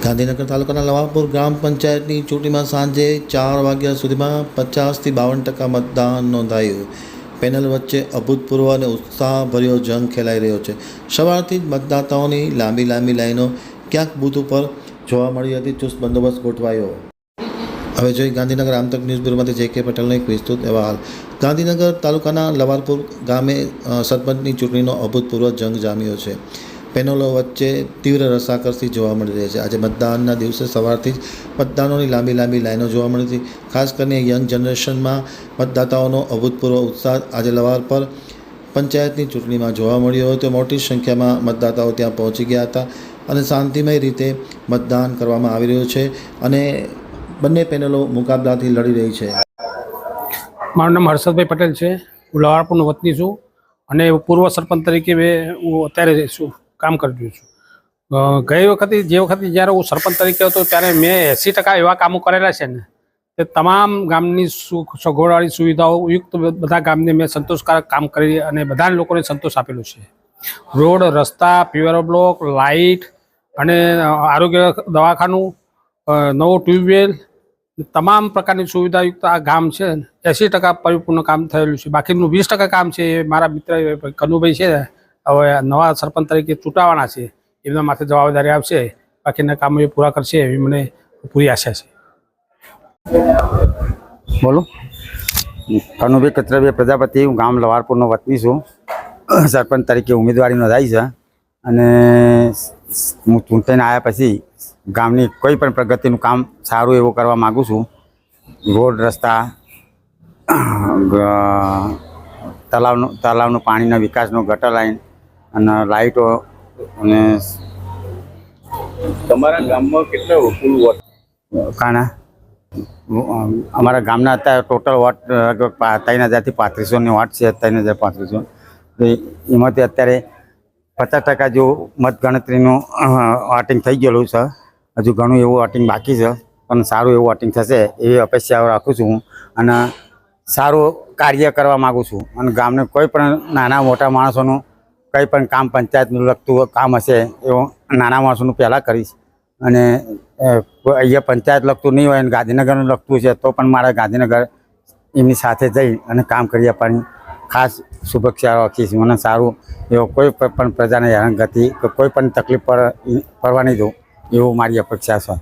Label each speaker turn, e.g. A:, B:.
A: ગાંધીનગર તાલુકાના લવાપુર ગ્રામ પંચાયતની ચૂંટણીમાં સાંજે 4 વાગ્યા સુધીમાં 50થી 52% મતદાન નોંધાયું। પેનલ વચ્ચે અભૂતપૂર્વ અને ઉત્સાહભર્યો જંગ ખેલાઈ રહ્યો છે। સવારથી જ મતદાતાઓની લાંબી લાઈનો ક્યાંક બૂથ ઉપર જોવા મળી હતી। ચુસ્ત બંદોબસ્ત ગોઠવાયો। હવે જોઈએ ગાંધીનગર આમતક ન્યૂઝ બ્યુરોમાંથી જે કે પટેલનો એક વિસ્તૃત અહેવાલ। ગાંધીનગર તાલુકાના લવારપુર ગામે સરપંચની ચૂંટણીનો અભૂતપૂર્વ જંગ જામ્યો છે। પેનલો વચ્ચે તીવ્ર રસાકસી જોવા મળી રહી છે। આજે મતદાનના દિવસે સવારથી જ મતદાનોની લાંબી લાઈનો જોવા મળી હતી। ખાસ કરીને યંગ જનરેશનમાં મતદાતાઓનો અભૂતપૂર્વ ઉત્સાહ આજે લવારપર પંચાયતની ચૂંટણીમાં જોવા મળ્યો હતો। મોટી સંખ્યામાં મતદાતાઓ ત્યાં પહોંચી ગયા હતા અને શાંતિમય રીતે મતદાન કરવામાં આવી રહ્યું છે અને બંને પેનલો મુકાબલાથી લડી રહી છે।
B: મારું નામ હર્ષદભાઈ પટેલ છે। હું લવારપુરનો વતની છું અને પૂર્વ સરપંચ તરીકે હું અત્યારે કામ કરી રહ્યો છું। ગઈ વખતે જ્યારે હું સરપંચ તરીકે હતો ત્યારે મેં 80% એવા કામો કરેલા છે ને તે તમામ ગામની સુખ સગવડવાળી સુવિધાઓ યુક્ત બધા ગામને મેં સંતોષકારક કામ કરી અને બધા લોકોને સંતોષ આપેલો છે। રોડ, રસ્તા, પીવર બ્લોક, લાઇટ અને આરોગ્ય દવાખાનું, નવો ટ્યુબવેલ, તમામ પ્રકારની સુવિધાયુક્ત આ ગામ છે 80% પરિપૂર્ણ કામ થયેલું છે। બાકીનું 20% કામ છે એ મારા મિત્ર કનુભાઈ છે, હવે નવા સરપંચ તરીકે ચૂંટાવાના છે, એમના માથે જવાબદારી આવશે। બાકીના કામો એ પૂરા કરશે એવી મને પૂરી આશા છે।
C: બોલો, કનુભાઈ કચરાભાઈ પ્રજાપતિ, હું ગામ લવારપુરનો વતની છું। સરપંચ તરીકે ઉમેદવારી નોંધાઈ છે અને હું ચૂંટાઈને આવ્યા પછી ગામની કોઈ પણ પ્રગતિનું કામ સારું એવું કરવા માગું છું। રોડ, રસ્તા, તલાવનું પાણીના વિકાસનો ગટર લાઈન અને લાઇટો અને
D: તમારા ગામમાં કેટલા કુલ વોટ?
C: કાના અમારા ગામના અત્યારે ટોટલ વોટ 3000થી 3500ની વોટ છે। 3500 એમાંથી અત્યારે 50% જેવું મતગણતરીનું વોટિંગ થઈ ગયેલું છે। હજુ ઘણું એવું વોટિંગ બાકી છે પણ સારું એવું વોટિંગ થશે એવી અપેક્ષાઓ રાખું છું અને સારું કાર્ય કરવા માગું છું। અને ગામને કોઈ પણ નાના મોટા માણસોનું કંઈ પણ કામ પંચાયતનું લગતું કામ હશે એવું નાના માણસોનું પહેલાં કરીશ અને અહીંયા પંચાયત લગતું નહીં હોય અને ગાંધીનગરનું લગતું છે તો પણ મારા ગાંધીનગર એમની સાથે જઈ અને કામ કરી આપવાની ખાસ શુભેચ્છા રાખીશ। મને સારું એવો કોઈ પણ પ્રજાને હેરાનગતિ કે કોઈ પણ તકલીફ પડવા નહીં દઉં એવું મારી અપેક્ષા છે।